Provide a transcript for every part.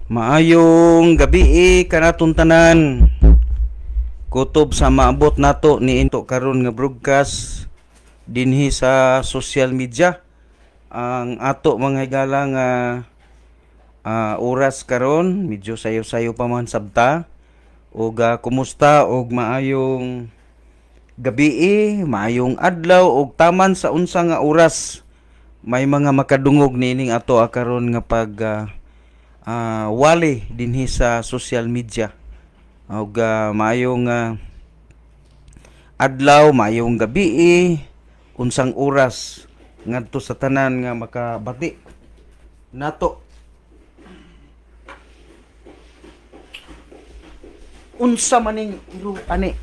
Maayong gabi kanatong tanan. Kutob sa maabot nato ni into karon nga broadcast dinhi sa social media. Ang ato mga higala nga oras karon medyo sayo-sayo pa man sabta. Og kumusta og maayong gabi, maayong adlaw og taman sa unsa nga oras may mga makadungog nining ato karon nga pag wali dinhi sa social media. Og maayong adlaw, maayong gabi, unsang oras ngadto sa tanan nga makabati nato. Unsa maning iro ani?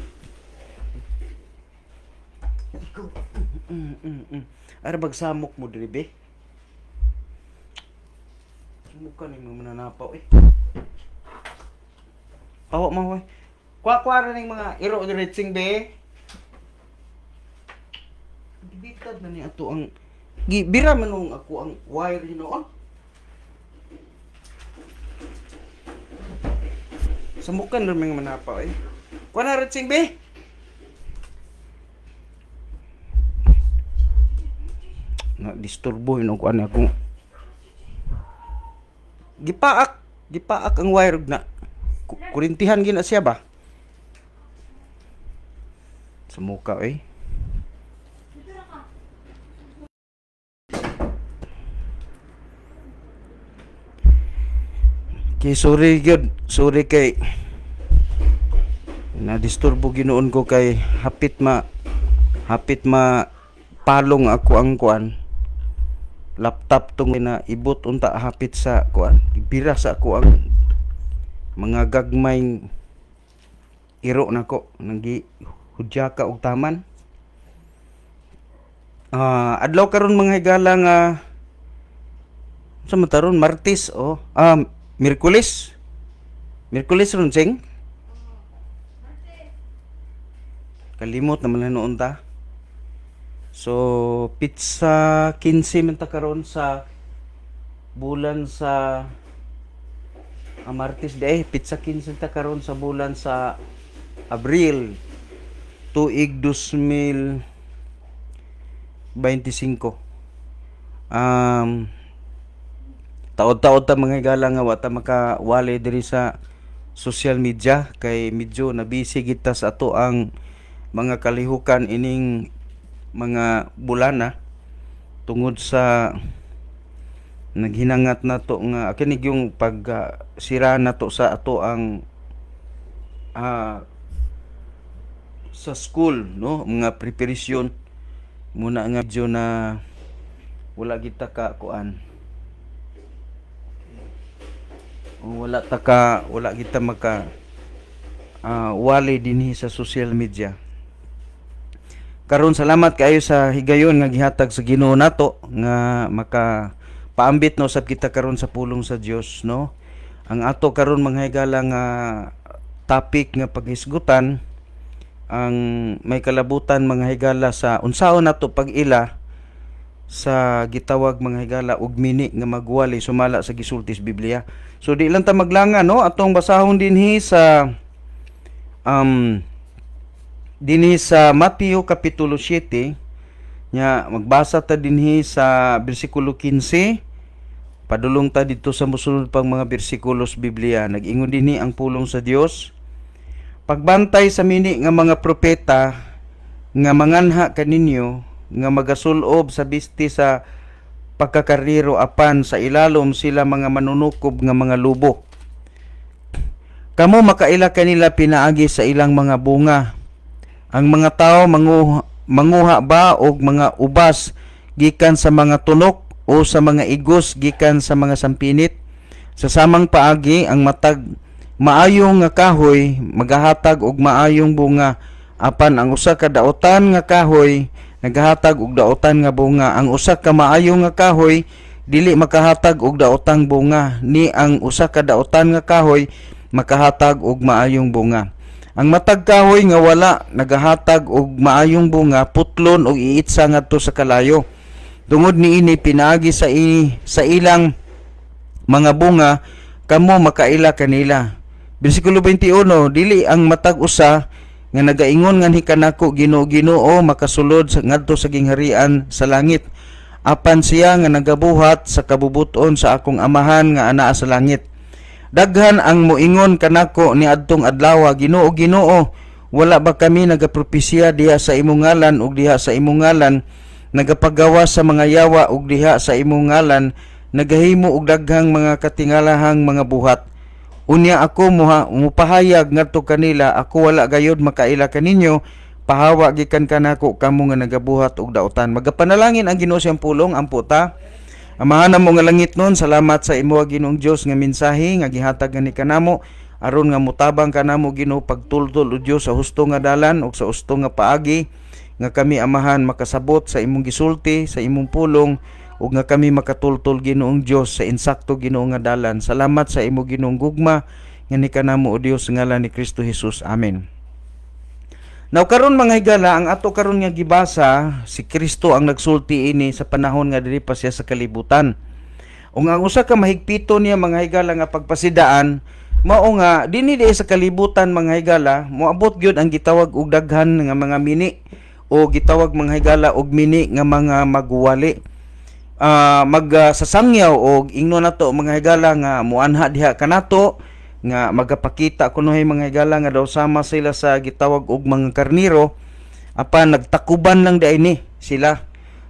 Ara bagsamok mo diri be. Mukha ni mga mananapaw Pawa mo hoy. Kwa ning mga iro diretsing be. Gibitad na ni ato ang gibira manung ako ang wire hinoon. Samukan rin mga manapaw Kwa na retsing be. Na disturbo ino ko ani ako. Gipaak ang wire na kurintihan gina siya ba? Sa muka Okay, sorry kay na disturbo ginoon ko kay hapit ma palong ako ang kuan laptop tong na ibot unta hapit sa kuan ibira sa ako ang mga gagmay iro nako nagi hudya ka og taman. Adlaw karon mga higala nga sa mataron Martes Miyerkules ron sing kalimot naman na noon ta. So pizza 15 man ta karon sa bulan sa Martes pizza 15 ta karon sa bulan sa Abril tuig 2025. Taod-taod ta mga higala nga wata makawali diri sa social media kay medyo nabisi kita sa ato ang mga kalihukan ining mga bulana tungod sa naghinangat nato nga kinig yung pag sira nato sa ato ang sa school no mga preparation muna nga medyo na wala kita ka kuan wala kita maka wali dinhi sa social media. Karon salamat kayo sa higayon nga gihatag sa Ginoo nato nga maka paambit no sab kita karon sa pulong sa Dios no. Ang ato karon mga higala nga topic nga paghisgutan ang may kalabutan mga higala sa unsaon nato pag-ila sa gitawag mga higala og mini nga magwali sumala sa gisulti sa Biblia. So di lang ta maglangan no atong basahon dinhi sa Mateo kapitulo 7 nya magbasa ta dinhi sa bersikulo 15 padulong ta dito sa mosunod pang mga bersikulos Biblia. Nag-ingon dinhi ang pulong sa Dios. Pagbantay sa mini nga mga propeta nga manganha kaninyo nga magasulob sa bisti sa pagkakariro apan sa ilalom sila mga manunukob nga mga lubo. Kamo makaila kanila pinaagi sa ilang mga bunga. Ang mga tao manguha ba og mga ubas gikan sa mga tunok o sa mga igos gikan sa mga sampinit? Sa samang paagi ang matag maayong nga kahoy magahatag og maayong bunga apan ang usa ka daotan nga kahoy nagahatag og daotan nga bunga. Ang usa ka maayo nga kahoy dili makahatag og daotang bunga ni ang usa ka daotan nga kahoy makahatag og maayong bunga. Ang matag kahoy nga wala nagahatag og maayong bunga putlon og iitsa ngadto sa kalayo. Tungod niini pinaagi sa ilang mga bunga kamo makaila kanila. Bersikulo 21, dili ang matag usa nga nagaingon nga hikanako Ginoo makasulod sa ngadto sa gingharian sa langit. Apan siya nga nagabuhat sa kabubuton sa akong amahan nga anaa sa langit. Daghan ang moingon kanako ni adtong adlaw, Ginoo, wala ba kami nagapropesya diha sa imong ngalan ug diha sa imong ngalan nagapagawa sa mga yawa ug diha sa imong ngalan nagahimo og daghang mga katingalahang mga buhat. Unya ako mupahayag ngadto kanila, ako wala gayud makaila kaninyo, pahawa gikan kanako kamo nga nagabuhat og daotan. Magapanalangin ang Ginoo siyang pulong ampo ta. Amahan mo nga langit nun, salamat sa imo Ginoong Dios nga mensahe nga gihatag ni kanamo aron nga mutabang kanamo Ginoo pagtultol o Dios sa husto nga dalan ug sa husto nga paagi nga kami amahan makasabot sa imong gisulti sa imong pulong ug nga kami makatultol Ginoong Dios sa insakto Ginoo nga dalan. Salamat sa imo Ginoong gugma nga ni kanamo o Dios sa ngalan ni Kristo Jesus. Amen. Now karon mga higala, ang ato karon nga gibasa, si Kristo ang nagsulti ini sa panahon nga diri pa siya sa kalibutan. Ug ang usa ka mahigpito niya mga higala nga pagpasidaan mao nga dinhi di sa kalibutan mga higala moabot gyud ang gitawag og daghan nga mga mini o gitawag mga higala og mini nga mga magwali. Magsasangyaw og ingno nato mga higala nga muanha diha kanato nga magapakita kunohay mga higala nga daw sama sila sa gitawag og mga karniro apan nagtakuban lang diay sila.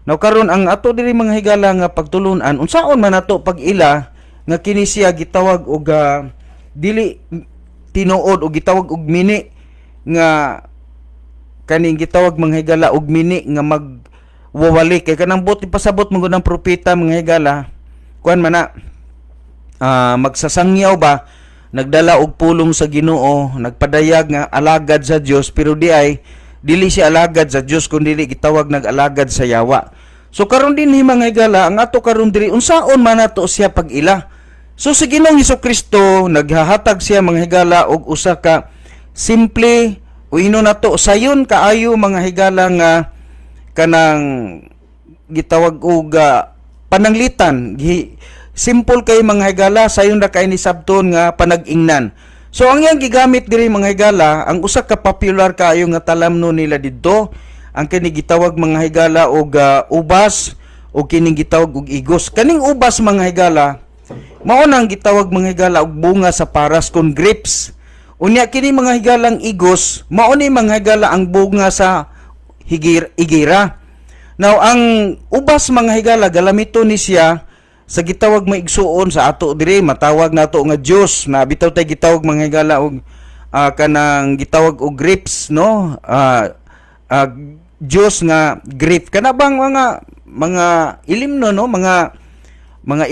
Now karon ang ato diri mga higala nga pagtulunan unsaon man nato pag-ila nga kini siya gitawag og dili tinuod og gitawag og mini nga kaning gitawag mga higala og mini nga magwawali kay kanang buti pasabot mo ng propeta mga higala kuan man na magsasangyaw ba nagdala og pulong sa Ginoo nagpadayag nga alagad sa Dios pero dili siya alagad sa Dios kundi gitawag nag-alagad sa yawa. So karon din mga higala ang ato karon diri unsaon man nato siya pag-ila. So si Ginoong Hesukristo naghahatag siya mga higala og usa ka simple o ino nato sayon kaayo mga higala nga kanang gitawag og pananglitan simple kay mga higala sayon ra kay ni sabton nga panag-ingnan. So ang yang gigamit diri mga higala ang usa ka popular kaayo nga talamno nila didto ang kini gitawag mga higala og ubas o kining gitawag og igos. Kaning ubas mga higala mao nang gitawag mga higala og bunga sa paras kon grapes. Unya kini mga higalang igos mao ni mga higala ang bunga sa igira. Now ang ubas mga higala galamito ni siya sa gitawag maigsuon sa ato diri matawag nato nga Dios na bitaw tay gitawag mga higala og kanang gitawag og grapes no Dios nga grape kana bang mga ilimnon no mga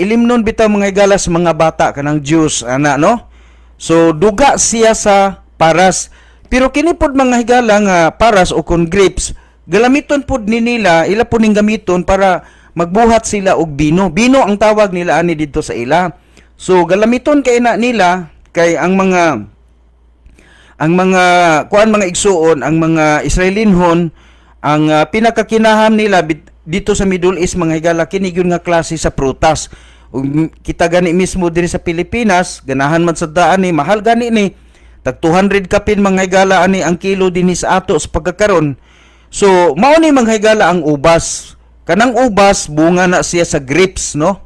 ilimnon bitaw mga higala sa mga bata kanang Dios ana no. So duga siya sa paras pero kini pod mga higala nga paras o kon grapes galamiton pod ni nila ila po ning gamiton para magbuhat sila og bino. Bino ang tawag nila ani didto sa ila. So galamiton kay na nila kay ang mga kuan mga igsuon ang mga Israelinhon ang pinakakinaham nila dito sa Middle East mga higala kini gyud nga klase sa prutas. Kita gani mismo diri sa Pilipinas ganahan man sa daan ni mahal gani ni tag 200 kapin mga higala ani ang kilo dinhi sa ato sa pagkakaron. So mao ni mga higala ang ubas. Kanang ubas bunga na siya sa grapes no.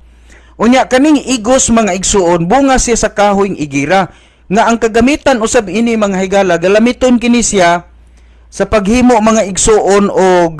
Unya kaning igos mga igsuon bunga siya sa kahoyng igira nga ang kagamitan usab ini mga higala galamiton kini siya sa paghimo mga igsuon og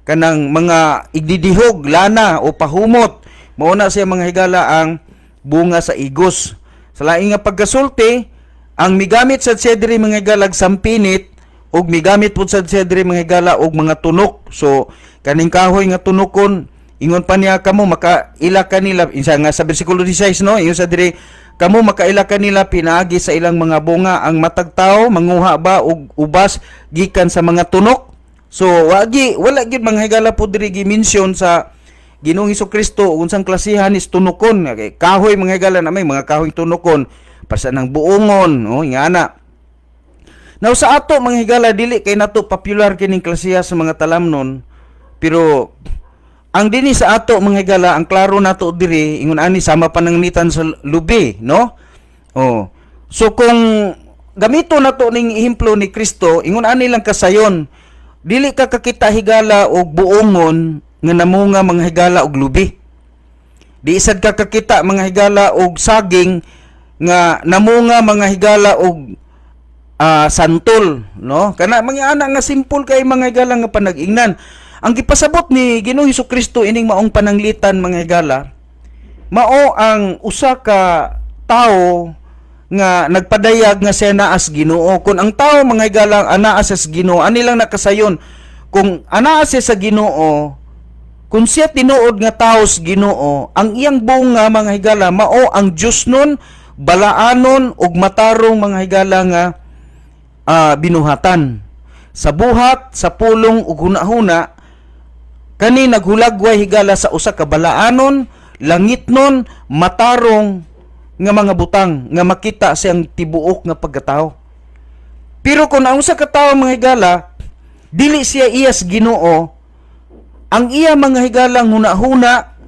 kanang mga igdidihog lana o pahumot. Mao na siya mga higala ang bunga sa igos. Sa laing nga pagkasulti ang migamit sa siya diri mga higala sampinit ug migamit pud sa siya diri mga higala og mga tunok. So kaning kahoy nga tunokon ingon pa niya kamo makaila kanila isa nga sa bersikulo 16 no ingon sa diri kamo makaila kanila pinaagi sa ilang mga bunga ang matag tawo manguha ba og ubas gikan sa mga tunok. So wala gid mga higala pud diri gi-mention sa Ginoong Hesukristo unsang klasihan is tunokon kahoy mga higala na may mga kahoy tunokon pasa nang buongon no ingana. Now sa ato mga higala dili kay nato popular kining klasiha sa mga talamnon pero ang dinhi sa ato mga higala, ang klaro nato diri ingon ani sama pananglitan sa lubi, no? Oh. So kung gamito nato ning ehemplo ni Kristo, ingon ani lang kasayon, dili ka kakita higala og buongon nga namunga mga higala og lubi. Di isad ka kakita mga higala og saging nga namunga mga higala og santol, no? Kana mga anak nga simple kay mga higala nga panag-ingnan. Ang gipasabot ni Ginoong Hesukristo ining maong pananglitan mga higala, mao ang usa ka tawo nga nagpadayag nga siya naas Ginoo. Kung ang tawo mga higala anaas sa Ginoo, ani lang nakasayon. Kung anaas sa Ginoo, kung siya tinuod nga tawo sa Ginoo, ang iyang bunga mga higala mao ang Dios nun, balaanon ug matarong mga higala nga binuhatan. Sa buhat, sa pulong ug hunahuna, kani naghulagway higala sa usa ka balaanon, langitnon, matarong nga mga butang nga makita siyang tibuok nga pagkatao. Pero kung ang usa ka tawo mga higala dili siya iyas Ginoo, ang iya mga higalang hunahuna,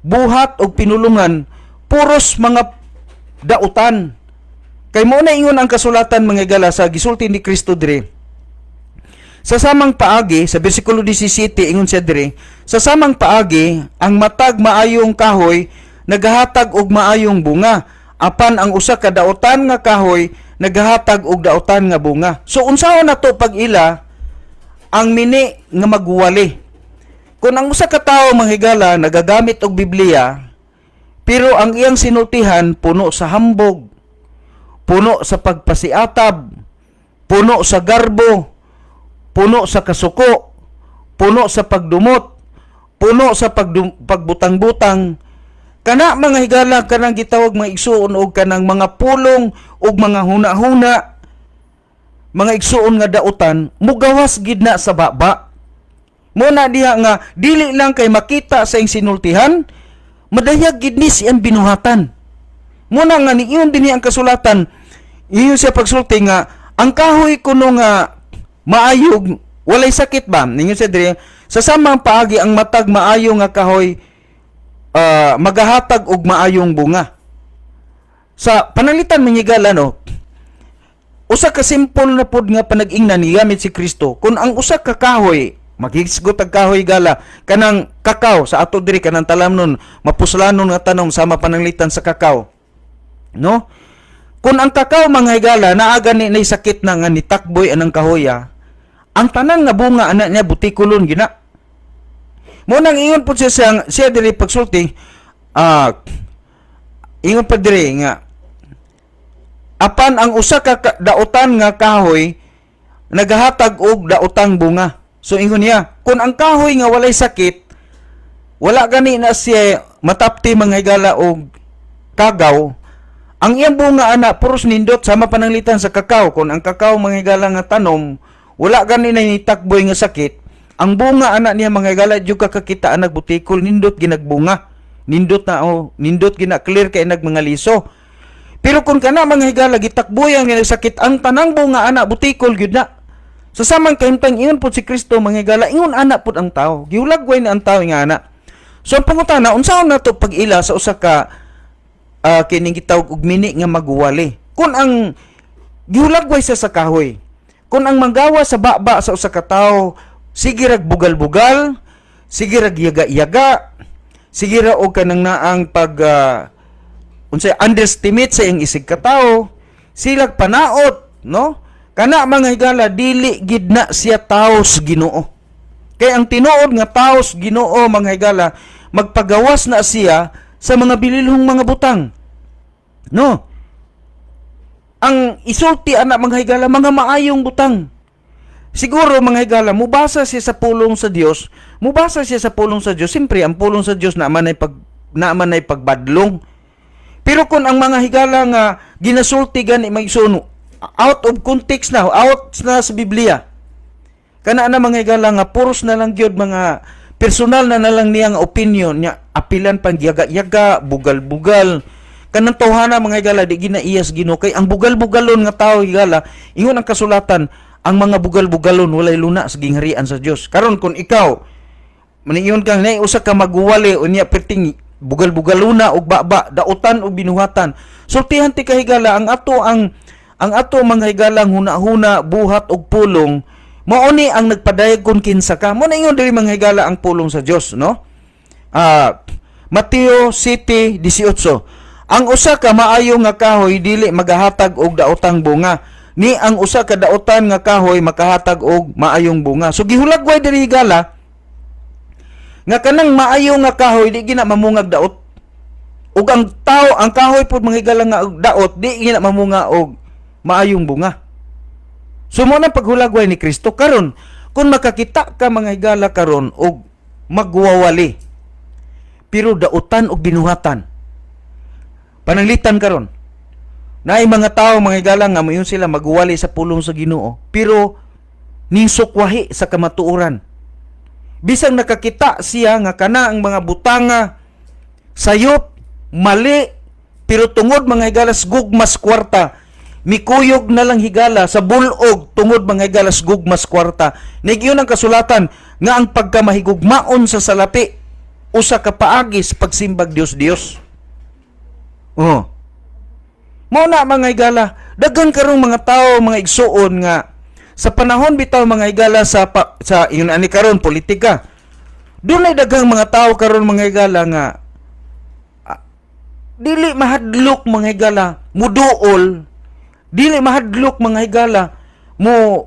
buhat og pinulungan puros mga dautan. Kay mo na ingon ang kasulatan mga higala sa gisulti ni Kristo dire. Sa samang paagi, sa bersikulo 17, ingon siya dire, sa samang paagi, ang matag maayong kahoy, nagahatag og maayong bunga. Apan ang usa ka dautan nga kahoy, nagahatag og dautan nga bunga. So, unsaon na to pag ila, ang mini nga magwali. Kung ang usa ka tawo mga higala, nagagamit og Biblia, pero ang iyang sinultihan, puno sa hambog, puno sa pagpasiatab, puno sa garbo, puno sa kasuko, puno sa pagdumot, puno sa pagbutang-butang, kana mga higala kanang gitawag mga igsuon og kanang mga pulong og mga huna-huna, mga igsuon nga dautan, mugawas gid na sa baba. Muna diha nga dili lang kay makita sa ing sinultihan, madayag gid ni siyang binuhatan. Muna nga niingon dinhi ang kasulatan, iyon siya pagsulti nga ang kahoy kuno nga maayog, walay sakit ba? Ninyo siya dire, sa samang paagi ang matag maayo nga kahoy, magahatag og maayong bunga. Sa pananglitan manghigala, no, usa ka simple na pod nga panag-ingnan ni gamit si Kristo. Kung ang usa ka kahoy, maghisgot ang kahoy gala, kanang kakao, sa ato diri kanang talamnon, mapuslanon nga tanong sama pananglitan sa kakao. No? Kung ang kakao mga higala, naaga ni sakit na nga nitakboy anang kahoya, ang tanang nga bunga anak niya butikulon gina. Mo nang ingon po siya diri pagsulti, ingon pa diri nga apan ang usa ka dautan nga kahoy nagahatag og daotang bunga. So ingon niya, kung ang kahoy nga walay sakit, wala gani na siya matapti mga higala og kagaw, ang iyang bunga ana puros nindot sama pananglitan sa kakao. Kung ang kakao mga higala nga tanom, wala gani na nitakboy nga sakit, ang bunga ana niya mga higala jud kakita anak butikol, nindot ginagbunga, nindot na nindot gina clear kay nag mga liso. Pero kung kana mga higala gitakboy ang sakit, ang tanang bunga ana butikol gyud na. Sa samang kahimtang ingon pud si Kristo mga higala, ingon ana pud ang tawo, giulagway na ang tawo nga ana. So ang pangutana, unsaon nato pag-ila sa usa ka kining gitawag og mini nga magwali? Kung ang giulagway sa kahoy, kung ang manggawa sa baba sa usa ka tawo, sige rag bugal-bugal, sige rag yaga-yaga, sige ra og kanang naang pag unsay underestimate sa iyang isig ka tawo, sila panaot, no? Kana mga higala dili gid na siya tawo sa Ginoo. Kay ang tinuod nga tawo sa Ginoo mga higala, magpagawas na siya sa mga bililhong mga butang. No? Ang isulti anak mga higala, mga maayong butang. Siguro mga higala, mubasa siya sa pulong sa Dios, mubasa siya sa pulong sa Dios. Siyempre, ang pulong sa Dios naaman ay pagbadlong. Pero kung ang mga higala nga ginasulti gani magsuno, out of context na, out na sa Biblia. Kana na mga higala nga puros na lang gyud mga personal na lang niya nga opinion niya, apilan pang yaga-yaga, bugal-bugal. Kanang tawhana mga higala di ginaiyas Ginoo, kay ang bugal-bugalon nga tawo higala, ingon ang kasulatan, ang mga bugal-bugalon walay luna sa gingharian sa Dios. Karon kung ikaw maningon kang nay usa ka maguwali unya perting bugal-bugaluna og baba, dautan og binuhatan. Sultihan ti kahigala ang ato mga higalang huna-huna, buhat og pulong, mao ni ang nagpadayag kun kinsa ka. Mo na ingon diri mga higala ang pulong sa Dios, no? Mateo 7:18. Ang usa ka maayo nga kahoy dili magahatag og daotang bunga, ni ang usa ka daotan nga kahoy makahatag og maayong bunga. So gihulagway diri higala nga kanang maayo nga kahoy di gina mamungag daot. Ug ang tao, ang kahoy pud mga higala nga daot di gina mamunga og maayong bunga. So mo na paghulagway ni Kristo karon kung makakita ka mga higala karon og magwawali pero dautan og binuhatan. Pananglitan karon. Naay mga tao mga higala nga mayon sila magwali sa pulong sa Ginoo pero ninsukwahi sa kamatuoran. Bisang nakakita siya nga kana ang mga butanga sayop mali pero tungod mga higala sa gugmas kwarta mikuyog na lang higala sa bulog tungod mga higala sa gugmas kwarta. Nagyon ang kasulatan nga ang pagkamahigugmaon sa salapi usa ka paagi sa pagsimbag Dios. Oh. Mao na mga higala, daghan karong mga tao mga igsuon nga sa panahon bitaw mga higala sa yun ani karon politika. Dunay daghang mga tao karon mga higala nga dili mahadlok mga higala muduol, dili mahadlok mga higala mo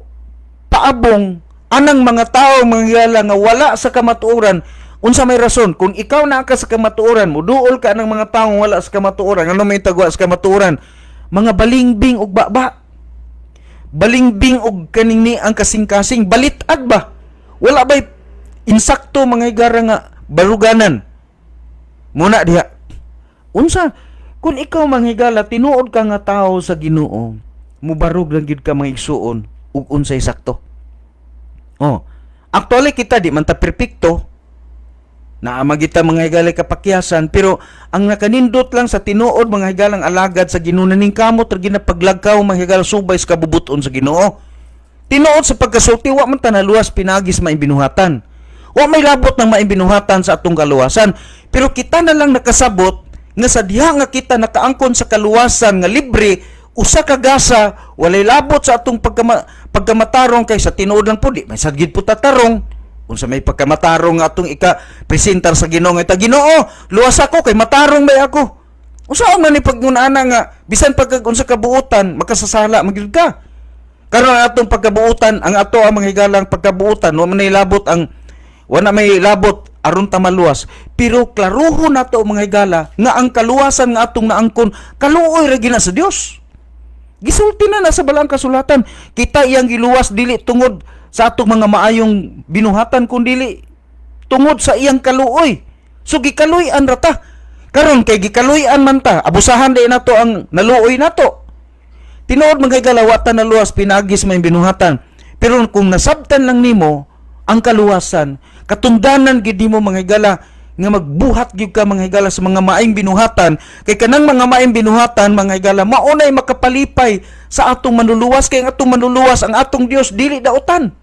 paabong anang mga tao mga higala nga wala sa kamatuoran. Unsa may rason kung ikaw na ka sa kamatuoran muduol ka ng mga taong wala sa kamatuoran, ano may tagwa sa kamatuoran? Mga balingbing og baba. Balingbing og kaning ni ang kasing-kasing balitad ba? Wala bay insakto mga higara nga baruganan. Muna diha. Unsa kung ikaw mga higala tinuod ka nga tao sa Ginoo, mubarog lang gid ka mga igsuon ug unsay sakto. Oh, actually kita di man ta perpekto. Naamagita mga higala kapakyasan pero ang nakanindot lang sa tinuod mga higalang alagad sa Ginoo ning kamot ra ginapaglagkaw mga higala subay sa kabubuton sa Ginoo. Tinuod sa pagkasulti wa man ta naluwas pinagis maimbinuhatan. Wa may labot ng maimbinuhatan sa atong kaluwasan pero kita na lang nakasabot nga sa diha nga kita nakaangkon sa kaluwasan nga libre usa ka gasa walay labot sa atong pagkamatarong kay sa tinuod lang pud di may sagid pud tatarong. Unsa may pagkamatarong nga atong ika-presentar sa Ginoo nga Ginoo, luwas ako kay matarong may ako. Unsa man ni pagnguna-ana nga bisan pag unsa kabuutan makasasala magyud ka. Karon ang atong pagkabuutan, ang ato ang mga higalang pagkabuutan, wa man labot ang wala may labot aron ta maluwas. Pero klaruhon nato mga higala nga ang kaluwasan nga atong naangkon kaluoy ra gina sa Dios. Gisulti na sa balang kasulatan, kita iyang giluwas dili tungod sa atong mga maayong binuhatan kundi tungod sa iyang kaluoy. So gikaluy-an ra ta. Karon kay gikaluy-an man ta, abusahan din nato ang naluoy nato. Tinuod mga higala wa ta naluwas pinagis may binuhatan. Pero kung nasabtan lang nimo ang kaluwasan, katungdanan gid nimo mga higala nga magbuhat gyud ka mga higala sa mga maayong binuhatan kay kanang mga maayong binuhatan mga higala maunay makapalipay sa atong manluluwas kay ang atong manluluwas ang atong Dios dili daotan.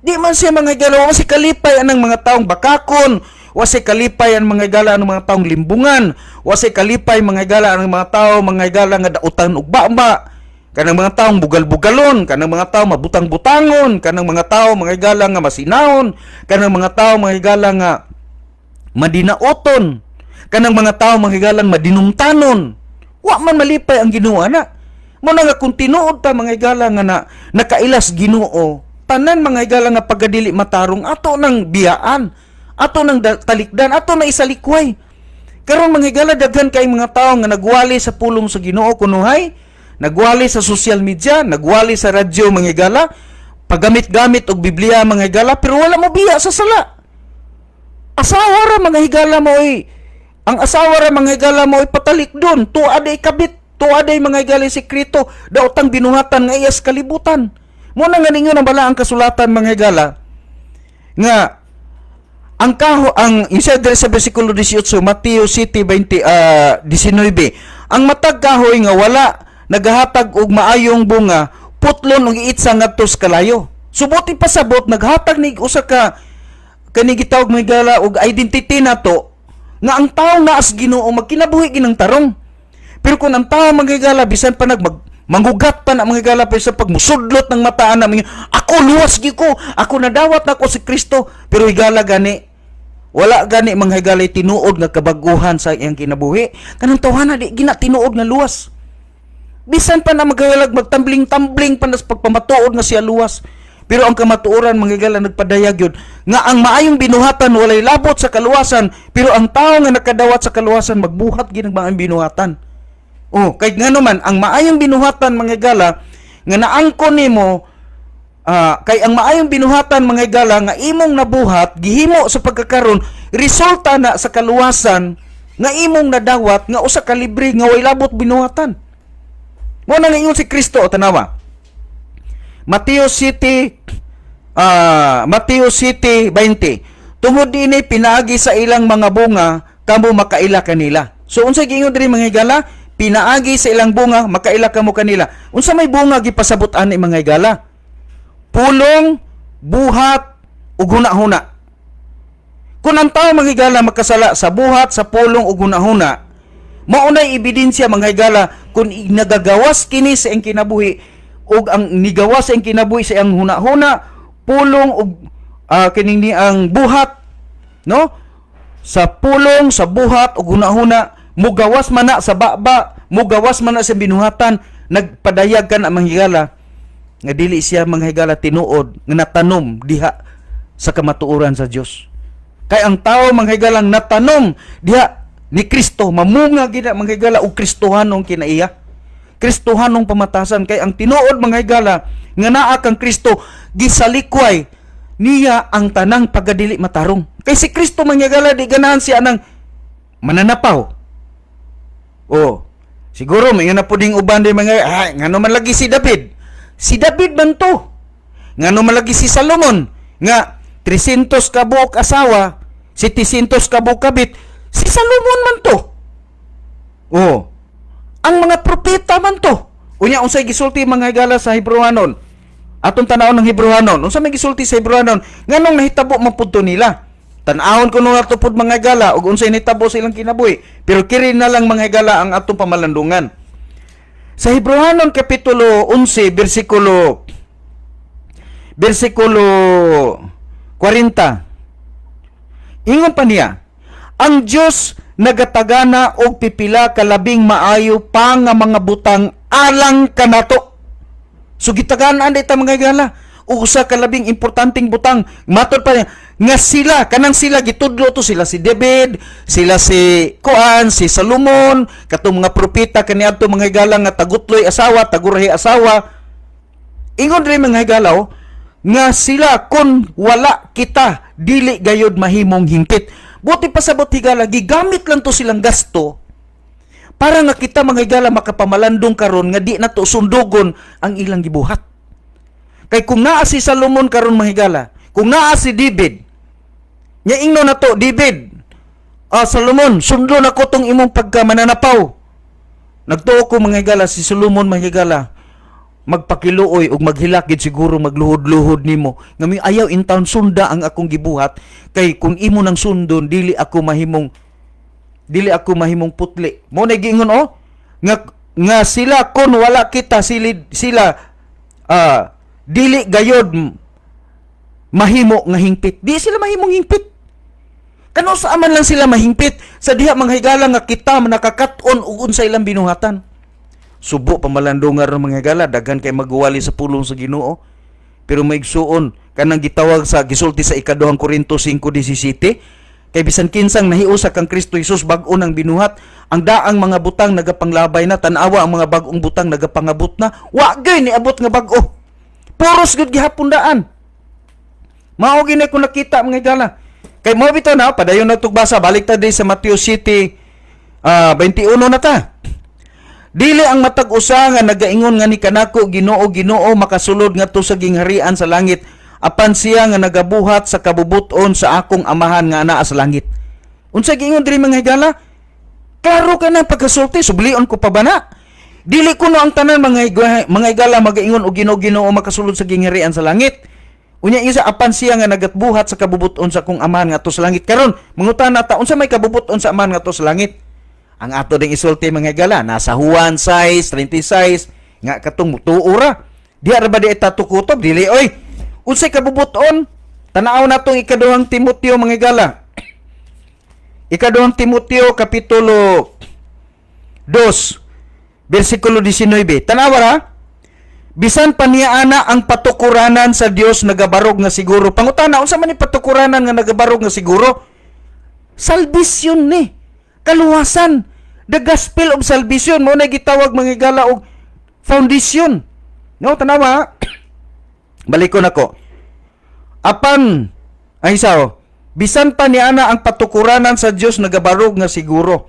Di man siya mga higala wa si kalipay anang mga taong bakakon, wa si kalipay ang mga higala anang mga taong limbungan, wa si kalipay mga higala anang mga tao mga higala nga daotan ug bamba. Kanang mga taong bugal-bugalon, kanang mga tao mabutang-butangon, kanang mga tao mga higala nga masinahon, kanang mga tao mga higala nga madinaoton, kanang mga tao mga higalang madinumtanon. Wa man malipay ang Ginoo ana. Mo na nga kung tinuod ta mga higala nga na nakailas Ginoo, tanan mga higala nga pagdili matarong ato nang biyaan, ato nang talikdan, ato na isalikway. Karon mga higala daghan kay mga tao nga nagwali sa pulong sa Ginoo kunuhay. Nagwali sa social media, nagwali sa radyo mga higala, paggamit-gamit og Biblia mga higala, pero wala mo biya sa sala. Asawa ra mga higala mo ang asawa ra mga higala mo patalik doon, tuaday kabit, tuaday mga higala sekreto, daotang binuhatan nga iyas kalibutan. Muna nga ninyo na bala ang kasulatan mga higala, nga ang isa sa bersikulo 18, Mateo 7:19, ang matag kahoy nga wala naghatag og maayong bunga, putlon og iitsa ngadto sa kalayo. Subuti pasabot naghatag ni usa ka kani gitawag mga higala og identity nato nga ang tao na as Ginoo magkinabuhi ginang tarong. Pero kung ang tao mga higala bisan pa manggugat pa na mga higala pa sa pagmusudlot ng mataan na ako luwas gi ko, ako nadawat na ko si Kristo, pero higala gani wala gani mga higala tinuod nga kabaguhan sa iyang kinabuhi. Kanang tawhana di gina tinuod nga luwas. Bisan pa na magalag magtambling-tambling pa na sa pagpamatuod nga siya luwas. Pero ang kamatuoran mga higala nagpadayag yun nga ang maayong binuhatan walay labot sa kaluwasan, pero ang tao nga nakadawat sa kaluwasan magbuhat ginang maayong binuhatan. Oh, kay nga naman ang maayong binuhatan mga higala nga naangkon nimo kay ang maayong binuhatan mga higala nga imong nabuhat gihimo sa pagkakaron resulta na sa kaluwasan nga imong nadawat nga usa ka libre nga way labot binuhatan. Mo nang ingon si Kristo o tanawa. Mateo City 20. Tungod dinhi pinaagi sa ilang mga bunga kamo makaila kanila. So unsa giingon diri mga higala? Pinaagi sa ilang bunga makaila kamo kanila. Unsa may bunga gipasabot ani mga higala? Pulong, buhat ug huna-huna. Kung ang tao mga higala makasala sa buhat, sa pulong ug huna-huna, mao nay ebidensya mga higala kung nagagawas kini sa iyang kinabuhi ug ang nigawas sa iyang kinabuhi sa iyang huna-huna, pulong ug kining ni ang buhat, no? Sa pulong, sa buhat ug huna-huna, mugawas man na sa baba, mugawas man na sa binuhatan, nagpadayag kan ang mga higala nga dili siya mga higala tinuod nga natanom diha sa kamatuoran sa Dios. Kay ang tao mga higalang natanom diha ni Kristo mamunga gid mga higala og Kristohanong kinaiya. Kristohanong pamatasan kay ang tinuod mga higala nga naa kang Kristo gisalikway niya ang tanang pagadili matarong. Kay si Kristo mga higala di ganahan siya nang mananapaw. Oh, siguro may nga puding uban di mga ngano man lagi si David. Si David man to. Ngano man lagi si Solomon nga 300 ka buok asawa, 700 ka buok kabit. Si Solomon man to. Oh. Ang mga propeta man to. Unya unsay gisulti mga higala sa Hebrewanon? Atong tanawon ng Hebrewanon. Unsa may gisulti sa Hebrewanon? Nganong nahitabo man pud nila? Tan-awon ko nung ato pud mga higala ug unsay nahitabo sa ilang kinabuhi. Pero kiri na lang mga higala ang atong pamalandungan. Sa Hebrewanon kapitulo 11 bersikulo 40. Ingon pa niya, ang Dios nagatagana og pipila ka labing maayo pa nga mga butang alang kanato. So gitagaan ta mga higala og usa ka labing importanteng butang. Matod pa niya nga sila kanang sila gitudlo to sila si David, sila si Kuan, si Solomon, katong mga propeta kaniadto mga higala nga tagutloy asawa, tagurahi asawa. Ingon diri mga higala nga sila kun wala kita dili gayud mahimong hingpit. Buti pasabot higala, gigamit lang to silang gasto para nga kita mga higala makapamalandong karon nga di na to sundugon ang ilang gibuhat. Kay kung naa si Solomon karon mga higala, kung naa si David, nya ingno na to, David, Solomon, sundo na ko tong imong pagkamananapaw. Nagtuo ko mga higala, si Solomon mga higala, magpakiluoy ug maghilak gid siguro magluhod-luhod nimo nga may ayaw in town sunda ang akong gibuhat kay kung imo nang sundon dili ako mahimong putli. Mo na giingon nga sila kun wala kita sila dili gayod mahimo nga hingpit. Di sila mahimong hingpit. Kano sa aman lang sila mahingpit sa diha mga higala nga kita nakakaton ug unsa ilang binuhatan. Subo pamalandungan ng mga higala, daghan kay magwali sa pulong sa Ginoo. Pero maigsuon kanang gitawag sa gisulti sa ikaduhang Korinto 5:17, kay bisan kinsang nahiusa kang Kristo Jesus bag-o nang binuhat, ang daang mga butang nagapanglabay na, tanawa ang mga bag-ong butang nagapangabot na, wa gay niabot nga bag-o. Puros gud gihapon daan. Mao gini ko nakita mga higala. Kay mo bitaw na padayon na tugbasa balik ta di sa Mateo 7:21 na ta. Dili ang matag usa nga nagaingon nga ni kanako Ginoo makasulod ngadto sa gingharian sa langit apan siya nga nagabuhat sa kabubuton sa akong amahan nga anaa sa langit. Unsa giingon diri mga higala? Klaro ka na pagkasulti, sublion ko pa ba na? Dili kuno ang tanan mga higala magaingon og Ginoo makasulod sa gingharian sa langit. Unya isa apan siya nga nagatbuhat sa kabubuton sa kung amahan nga to sa langit. Karon mangutana ta unsa may kabubuton sa amahan nga to sa langit? Ang ato ding isulti mga higala nasa Juan 6:36 nga katong tuura. Diha ra ba di tatukutob dili oy. Unsay kabubuton? Tanaw natong ikaduhang Timoteo mga higala. Ikaduhang Timoteo kapitulo 2 bersikulo 19. Tanawa ra. Bisan pa niya ana ang patukuranan sa Dios nagabarog nga siguro. Pangutana unsa man ni patukuranan nga nagabarog nga siguro? Salvation ni. Kaluwasan. The gospel of salvation mo na gitawag mga higala og foundation. No, tanawa. Balik ko nako. Apan ay sao? Bisan pa niya ana ang patukuranan sa Dios nagabarog nga siguro.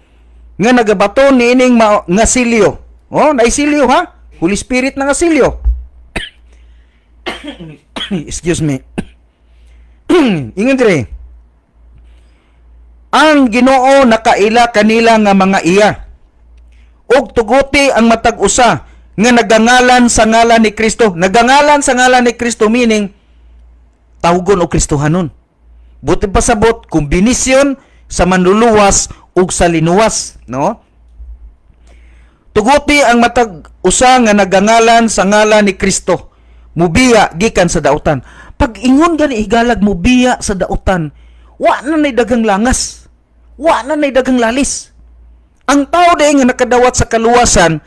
Nga nagabato niining nga silyo. Oh, naisilyo ha? Holy Spirit na nga silyo. Excuse me. Ingon dire. Ang Ginoo nakaila kanila nga mga iya. Og tuguti ang matag usa nga nagangalan sa ngalan ni Kristo. Nagangalan sa ngalan ni Kristo meaning tawgon o Kristohanon. Buti pasabot kombinasyon sa manluluwas ug sa linuwas, no? Tuguti ang matag usa nga nagangalan sa ngalan ni Kristo. Mubiya gikan sa dautan. Pag ingon gani igalag mubiya sa dautan, wa na nay dagang langas. Wa na nay dagang lalis. Ang tao day nga nakadawat sa kaluwasan,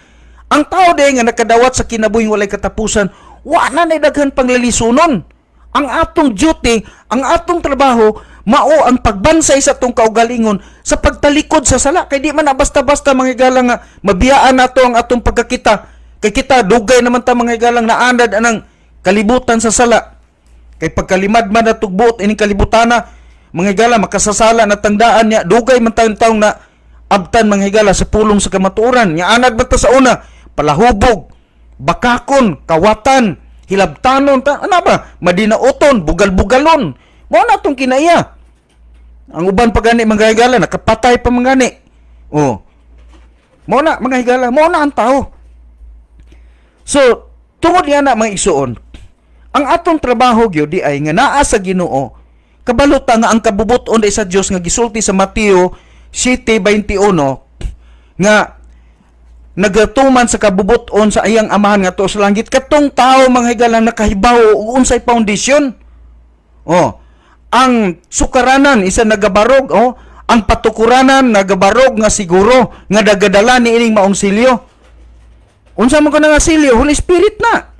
ang tao day nga nakadawat sa kinabuhing walay katapusan, wa na nay daghang panglalisunon. Ang atong duty, ang atong trabaho, mao ang pagbansay sa atong kaugalingon sa pagtalikod sa sala. Kay di man na basta-basta mga higala nga mabiyaan nato ang atong pagkakita. Kay kita dugay naman ta mga higalang naandad anang kalibutan sa sala. Kay pagkalimad man na tugbuot ining kalibutana, mga higala makasasala na tangdaan niya dugay man taong na abtan mga higala sa pulong sa kamatuoran. Nya anad man ta sa una, palahubog, bakakon, kawatan, hilabtanon ta ana ba madinauton, bugal-bugalon. Mo na tong kinaiya. Ang uban pa gani mga higala nakapatay pa mga gani. Oh. Mo na mga higala, mo na ang tao. So, tungod niya na mga igsuon, ang atong trabaho gyud di ay nga naa sa Ginoo. Kabalota nga ang kabubuton sa Dios nga gisulti sa Mateo 7:21 nga nagatuman sa kabubuton sa iyang amahan nga to sa langit. Katong tao mga higala nakahibaw og unsay foundation. Oh, ang sukaranan isa nagabarog, oh, ang patukuranan nagabarog nga siguro nga dagadala ni ining maong silyo. Unsa man ko nga silyo? Holy Spirit na.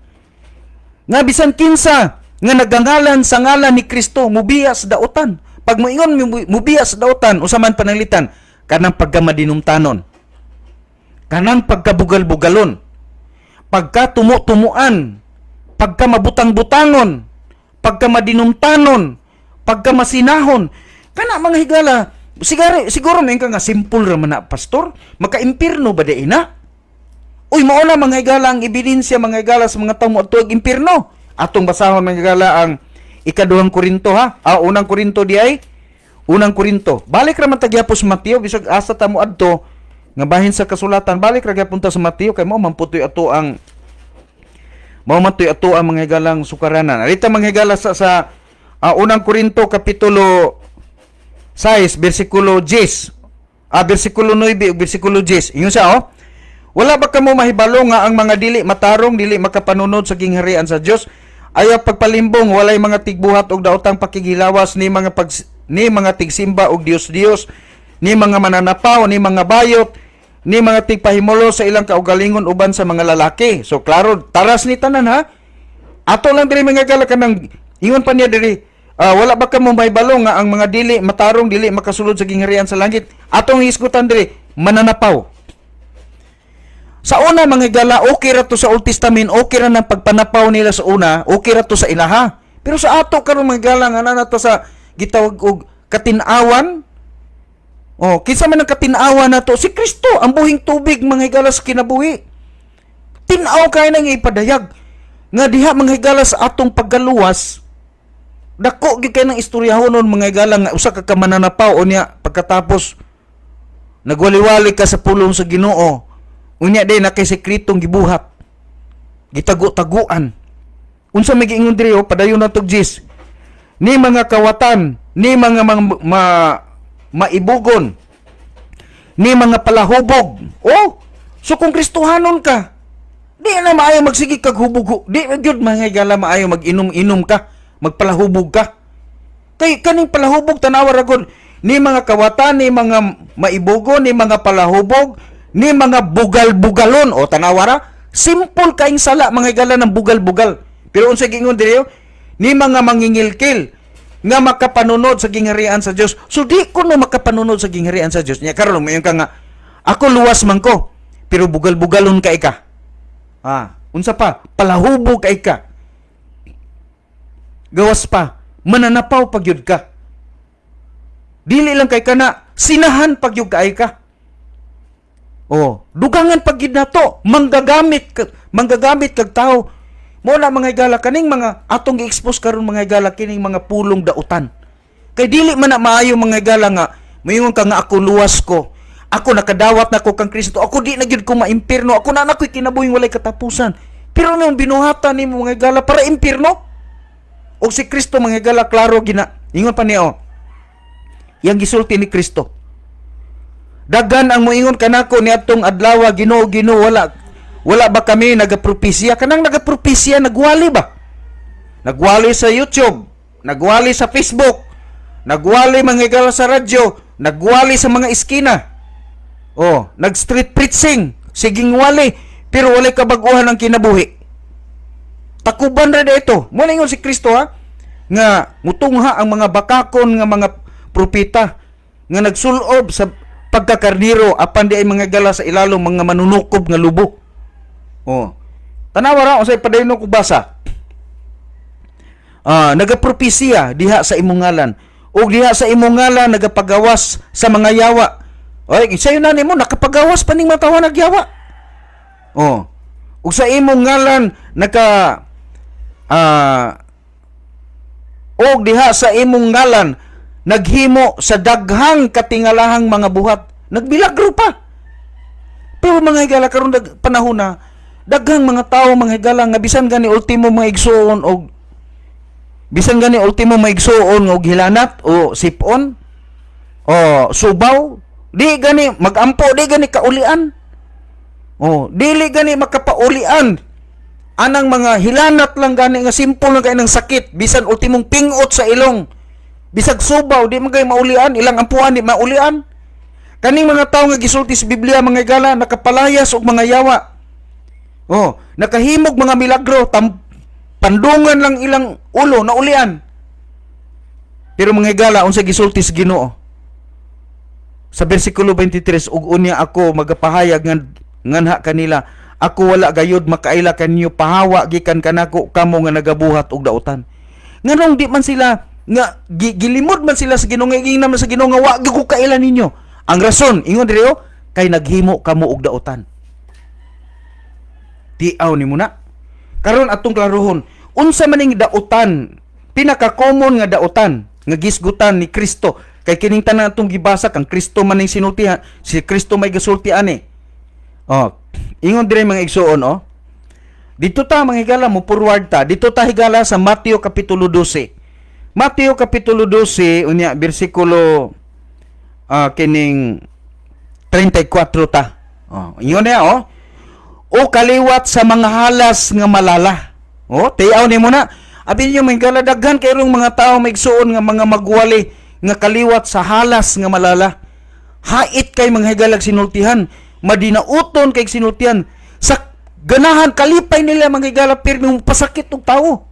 Nga bisan kinsa nga nagangalan sa ngalan ni Kristo mubiya sa dautan. Pag moingon mubiya sa dautan, usa man pananglitan kanang pagkamadinumtanon. Kanang pagkabugal-bugalon. Pagkatumo-tumuan, pagkamabutang-butangon, pagkamadinumtanon, pagkamasinahon. Kana mga higala, siguro may nga simple raman na pastor, maka-impirno ba di ina? Uy, mauna mga higala ang ebidensya mga higala sa mga tao mo tuwag impirno. Atong basahon mga higala ang ikaduhang Korinto ha. Unang Korinto di ay unang Korinto. Balik ra man tagyapos Mateo bisag asa ta mo adto nga bahin sa kasulatan. Balik ra gyapon ta sa Mateo kay mao man putoy ato ang mga higalang sukaranan. Arita mga higala sa unang Korinto kapitulo 6 bersikulo 10. Bersikulo 9 ug bersikulo 10. Ingon siya oh. Wala ba kamo mahibalo nga ang mga dili matarong, dili makapanunod sa gingharian sa Dios? Ayaw pagpalimbong, walay mga tigbuhat og daotang pakigilawas ni mga tigsimba og Dios-Dios, ni mga mananapaw, ni mga bayot, ni mga tigpahimulo sa ilang kaugalingon uban sa mga lalaki. So klaro, taras ni tanan ha. Ato lang diri mga gala kanang ingon pa niya diri, wala ba kamo mahibalo nga ang mga dili matarong, dili makasulod sa gingharian sa langit? Atong hisgutan diri, mananapaw. Sa una mga higala, okay ra to sa Old Testament, okay ra ng pagpanapaw nila sa una, okay ra to sa ilaha. Pero sa ato karon mga higala nga na to sa gitawag og katinawan. Oh, kinsa man ang katinawan nato? Si Kristo, ang buhing tubig mga higala sa kinabuhi. Tinaw kay nang ipadayag nga diha mga higala sa atong paggaluwas. Dako gyud kay nang istoryahonon mga higala nga usa ka mananapaw o niya pagkatapos nagwaliwali ka sa pulong sa Ginoo. Unya day na kay sekretong gibuhat. Gitago-taguan. Unsa may giingon diri padayon natog Jis. Ni mga kawatan, ni mga maibugon, ni mga palahubog. Oh, so kung Kristohanon ka, di na maayo magsige kag hubog. Di gyud mga higala maayo mag-inom-inom ka, magpalahubog ka. Kay kaning palahubog tanawa ra gud ni mga kawatan, ni mga maibugon, ni mga palahubog, ni mga bugal-bugalon. O tanawa ra, simple kaing sala mga higala ng bugal-bugal. Pero unsa giingon diri ni mga mangingilkil nga makapanunod sa gingharian sa Dios. So di ko no makapanunod sa gingharian sa Dios. Nya karon mayon ka nga ako luwas man ko pero bugal-bugalon ka ika. Unsa pa? Palahubog ka ika. Gawas pa, mananapaw pagyud ka. Dili lang kay kana, sinahan pagyud ka ika. Dugangan pagyud nato, manggagamit kag tao. Mo na mga higala kaning mga atong gi-expose karon mga higala kining mga pulong dautan. Kay dili man na maayo mga higala nga moingon ka nga ako luwas ko. Ako nakadawat na ko kang Kristo. Ako di na gyud ko maimpirno. Ako na nakoy kinabuhing walay katapusan. Pero nung binuhatan nimo mga higala para impirno. Og si Kristo mga higala klaro gina. Ingon pa niya yang gisulti ni Kristo. Dagan ang moingon kanako niadtong adlaw Ginoo wala ba kami nagapropesya? Kanang nagapropesya, nagwali ba? Nagwali sa YouTube, nagwali sa Facebook, nagwali mga higala sa radyo, nagwali sa mga iskina. Nag-street preaching, siging wali, pero wala kabaguhan ang kinabuhi. Takuban ra ito. Muna ingon si Kristo nga mutungha ang mga bakakon nga mga propeta nga nagsulob sa pagkakarniro apan di ay mga higala sa ilalong mga manunukob nga lubo. Tanawa ra unsay padayon ko basa. Nagapropesya diha sa imong ngalan. Ug diha sa imong ngalan nagapagawas sa mga yawa. Sayo na nimo nakapagawas pa ning matawa nagyawa. Ug sa imong ngalan ug diha sa imong ngalan naghimo sa daghang katingalahang mga buhat. Nagbilagro pa. Pero mga higala karon panahon na daghang mga tao mga higala nga bisan gani ultimo mga igsuon og hilanat o sipon o subaw di gani magampo, di gani kaulian, dili gani makapaulian anang mga hilanat lang gani nga simple lang kay ng sakit bisan ultimong pingot sa ilong bisag subaw di magay maulian, ilang ampuan di maulian. Kaning mga tao nga gisulti sa Biblia mga higala nakapalayas og mga yawa. Nakahimog mga milagro, pandungan lang ilang ulo na ulian. Pero mga higala, unsa gisulti sa Ginoo? Sa bersikulo 23, ug unya ako magapahayag nganha kanila, ako wala gayud makaila kanyo pahawa gikan kanako kamo nga nagabuhat og dautan. Nganong di man sila nga gilimod man sila sa Ginoo nga ingnan sa Ginoo nga wa gyud ko kaila ninyo. Ang rason ingon diri kay naghimo kamo og dautan. Tiaw ni muna. Karon atong klarohon, unsa maning dautan, pinaka-common nga dautan nga gisgutan ni Kristo kay kining tanan atong gibasa kang Kristo man ning sinultihan, si Kristo may gasulti ani. Ingon dire mga igsuon Dito ta mga higala mo forward ta. Dito ta higala sa Mateo kapitulo 12. Mateo kapitulo 12 unya bersikulo kining 34 ta. Ingon niya o kaliwat sa mga halas nga malala. Tiyaw ni mo na. Abi niyo may galadaghan kayrong mga tao maigsuon nga mga magwali nga kaliwat sa halas nga malala. Hait kay mga higalag sinultihan, madinauton kay sinultihan. Sa ganahan kalipay nila mga higala pirmi pasakit og tao.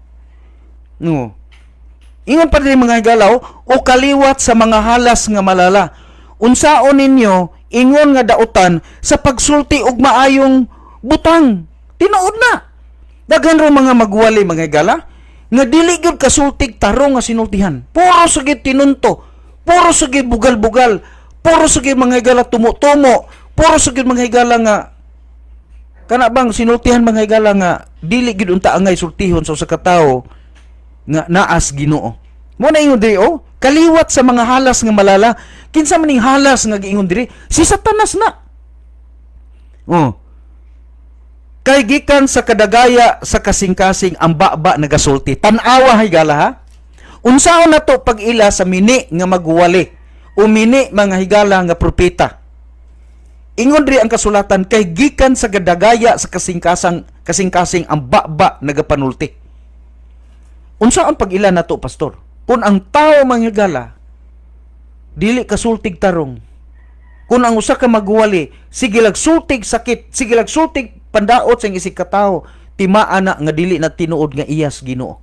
Ingon pa din mga higala o kaliwat sa mga halas nga malala. Unsaon ninyo ingon nga dautan sa pagsulti og maayong butang. Tinuod na. Daghan ro mga magwali mga higala nga dili gyud kasultig tarong nga sinultihan. Puro sagid tinunto, puro sagid bugal-bugal, puro sagid mga higala tumo-tumo, puro sagid mga higala nga kana bang sinultihan mga higala nga dili gyud unta angay sultihon sa usa ka tawo nga naas Ginoo. Mo na ingon diri kaliwat sa mga halas nga malala. Kinsa maning halas nga giingon diri? Si Satanas na. Kay gikan sa kadagaya sa kasing-kasing ang baba nagasulti. Tan-awa higala ha. Unsaon nato pag ila sa mini nga magwali o mini mga higala nga propeta. Ingon ri ang kasulatan kay gikan sa kadagaya sa kasing-kasing ang baba nagapanulti. Unsaon pag ila nato pastor? Kung ang tao mga higala dili kasultig tarong. Kung ang usa ka magwali, sige sultig sakit, sige sultig pandaot sa isig katao, timaan na nga dili na tinuod nga iyas Ginoo.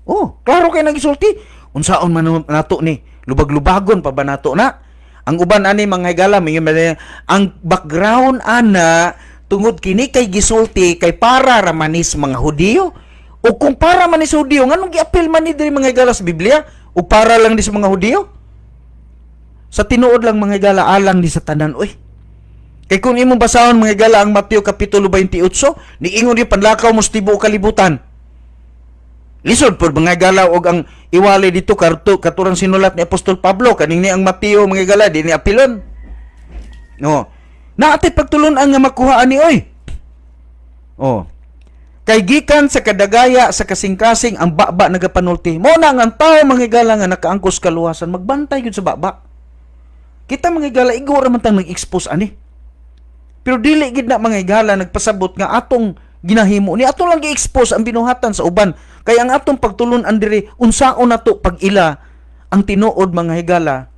Oh, klaro kay nagisulti. Unsaon man nato ni? Lubag-lubagon pa ba nato na? Ang uban ani mga higala, ang background ana tungod kini kay gisulti kay para ramanis mga Hudiyo. O kung para man sa Hudiyo, nganong gi-appeal man ni diri mga higala sa Biblia? O para lang di sa mga Hudiyo? Sa tinuod lang mga higala, alang di sa tanan, oy. Kay kung imong basahon mga higala ang Mateo Kapitulo 28, niingon di panlakaw mo sa tibuok kalibutan. Lisod po mga higala og ang iwali dito katurang sinulat ni Apostol Pablo, kaning ni ang Mateo mga higala, di ni apilon. No. Naatay pagtulon-an nga makuha ani, oy. Oh. Kay gikan sa kadagaya sa kasing-kasing ang baba nagapanulti. Mo na ang tao mga higala nga nakaangkos kaluwasan, magbantay gyud sa baba. Kita mga higala, igor man tang nag-expose ani. Pero dili gid na mga higala nagpasabot nga atong ginahimo ni ato lang gi-expose ang binuhatan sa uban. Kaya ang atong pagtulon-an diri unsaon nato pag ila ang tinuod mga higala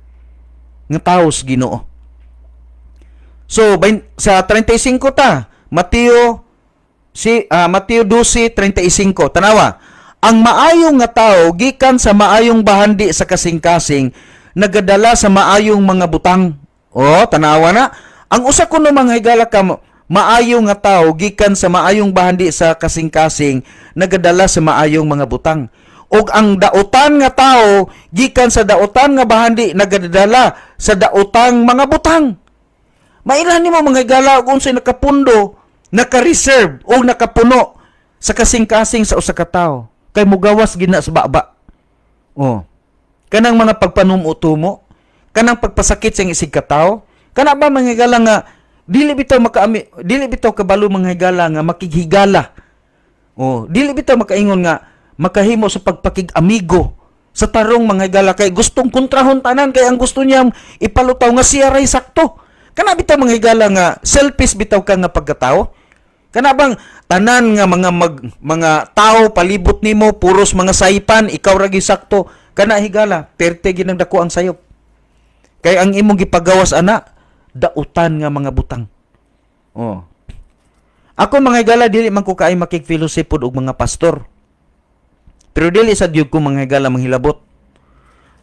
nga taos Ginoo. So sa 35 ta, Mateo 12:35 tanawa. Ang maayong nga tawo gikan sa maayong bahandi sa kasing-kasing nagadala sa maayong mga butang. Oh, tanawa na. Ang usa kuno mga higala ka maayong nga tawo gikan sa maayong bahandi sa kasing-kasing nagadala sa maayong mga butang. Og ang dautan nga tawo gikan sa dautan nga bahandi nagadala sa daotang mga butang. Mailan nimo mga higala og unsay nakapundo, naka-reserve o nakapuno sa kasing-kasing sa usa ka tawo kay mugawas gina sa baba. Oh. Kanang mga pagpanumutumo, kanang pagpasakit sa isig katawo, kana ba mga higala nga dili bitaw kabalo mga higala nga makighigala. Oh, dili bitaw makaingon nga makahimo sa pagpakig-amigo sa tarong mga higala kay gustong kontrahon tanan kay ang gusto niya ipalutaw nga siya ray sakto. Kana bitaw mga higala nga selfish bitaw ka nga pagkatao. Kana bang tanan nga mga tao palibot nimo puros mga saipan, ikaw ra sakto. Kana higala, perte ginang dako ang sayop. Kay ang imong gipagawas ana, dautan nga mga butang. Oh. Ako mga higala dili man ko kaay makig-fellowship og mga pastor. Pero dili sa diog ko mga higala manghilabot.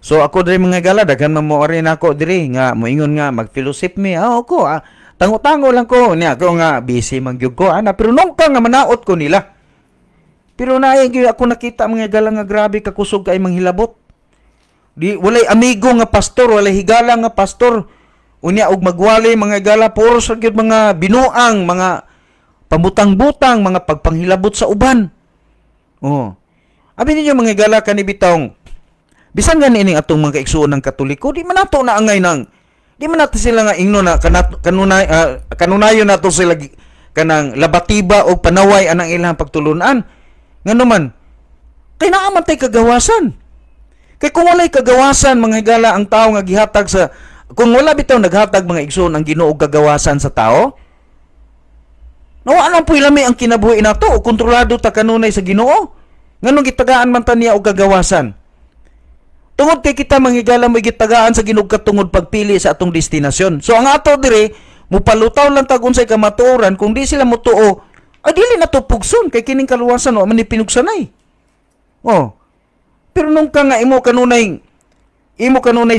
So ako diri mga higala daghan man mo rin ako diri nga moingon nga mag-fellowship mi. Ako tango-tango lang ko niya ako nga busy man gyud ko ana pero nung ka nga manaot ko nila. Pero naay gyud ako nakita mga higala nga grabe ka kusog kay manghilabot. Di walay amigo nga pastor, walay higala nga pastor. Unya og magwali mga higala puro sa gyud mga binuang, mga pambutang-butang, mga pagpanghilabot sa uban. Oh. Abi ninyo mga higala kani bitong bisan gani ining atong mga kaigsuon ng Katoliko, di man nato na angay nang di man nato sila nga ingno na kanunayon nato sila kanang labatiba o panaway anang ilang pagtulunan. Ngano man kay naa man tay kagawasan. Kay kung walay kagawasan mga higala ang tao nga gihatag sa kung wala bitaw naghatag mga igsoon ang Ginoo og kagawasan sa tao, nawa nang puylami ang kinabuhi nato o kontrolado ta kanunay sa Ginoo. Nganong gitagaan man ta niya og kagawasan? Tungod kay kita mga higala mo gitagaan sa Ginoo katungod pagpili sa atong destinasyon. So ang ato dire mupalutaw lang tag unsay kamatuoran kung di sila motuo, ay dili na to pugson kay kining kaluwasan wa man ni pinugsanay. Oh. Pero nung ka nga imo kanunay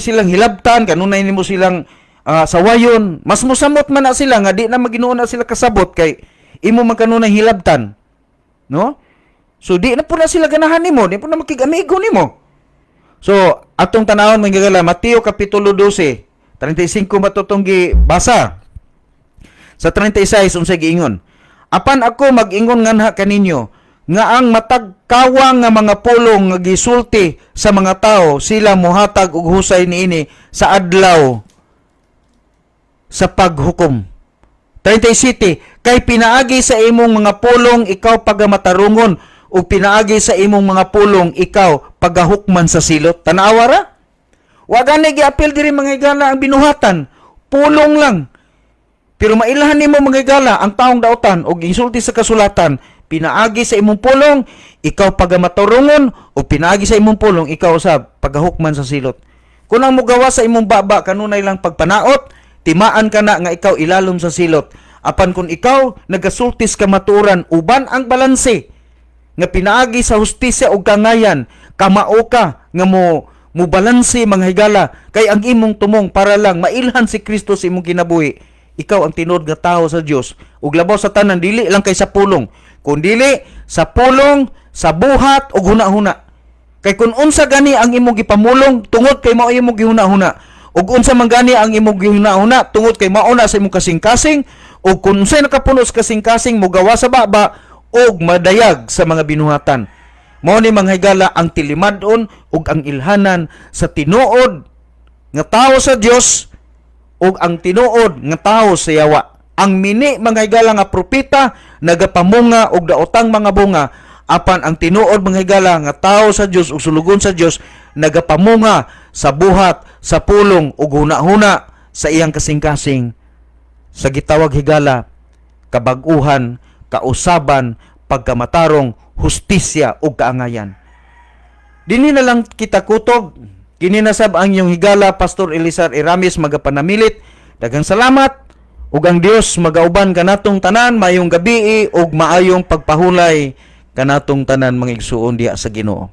silang hilabtan, kanunay nimo silang sawayon, mas musamot man na sila nga di na maginuon na sila kasabot kay imo man kanunay hilabtan. No? So di na po na sila ganahan nimo, di po na makig-amigo nimo. So atong tanawon mga higala Mateo Kapitulo 12, 35 matutong gibasa. Sa 36 unsay giingon? Apan ako mag-ingon nganha kaninyo nga ang matag kawang nga mga pulong nga gisulti sa mga tao sila mohatag og husay niini sa adlaw sa paghukom. 37 Kay pinaagi sa imong mga pulong ikaw pagamatarungon, ug pinaagi sa imong mga pulong ikaw pagahukman sa silot. Tanawa ra? Wa gani giapil diri mga higala ang binuhatan, pulong lang. Pero mailahan nimo mga higala ang taong daotan og insulti sa kasulatan, pinaagi sa imong pulong ikaw pagamatarungon, ug pinaagi sa imong pulong ikaw usab pagahukman sa silot. Kung ang mugawa sa imong baba kanunay lang pagpanaot, timaan ka na nga ikaw ilalom sa silot. Apan kung ikaw nagasultis ka maturan, uban ang balanse nga pinaagi sa hustisya ug kangayan, kamao ka nga mo balanse mga higala, kay ang imong tumong para lang mailhan si Kristo sa imong kinabuhi. Ikaw ang tinuod nga tawo sa Dios, ug labaw sa tanan dili lang kay sa pulong, kundi sa pulong, sa buhat ug huna-huna. Kay kung unsa gani ang imong gipamulong, tungod kay mao imong gihuna-huna. Ug unsa man gani ang imong gihuna-huna, tungod kay mao na sa imong kasing-kasing. Ug kung unsay nakapuno sa kasing-kasing, mogawa sa baba ug madayag sa mga binuhatan. Mao ni mga higala ang tilimad-on ug ang ilhanan sa tinuod nga tawo sa Dios ug ang tinuod nga tawo sa yawa. Ang mini mga higala nga propeta nagapamunga og daotang mga bunga, apan ang tinuod mga higala nga tawo sa Dios ug sulugon sa Dios nagapamunga sa buhat, sa pulong ug huna-huna sa iyang kasing-kasing. Sa gitawag higala, kabag-uhan, kausaban, pagkamatarong, hustisya ug kaangayan. Dinhi na lang kita kutog. Kini nasab ang iyong higala, Pastor Elizar Iramis, magapanamilit. Daghang salamat ug ang Dios magauban kanatong tanan, mayong gabi ug maayong pagpahulay kanatong tanan mga igsuon diha sa Ginoo.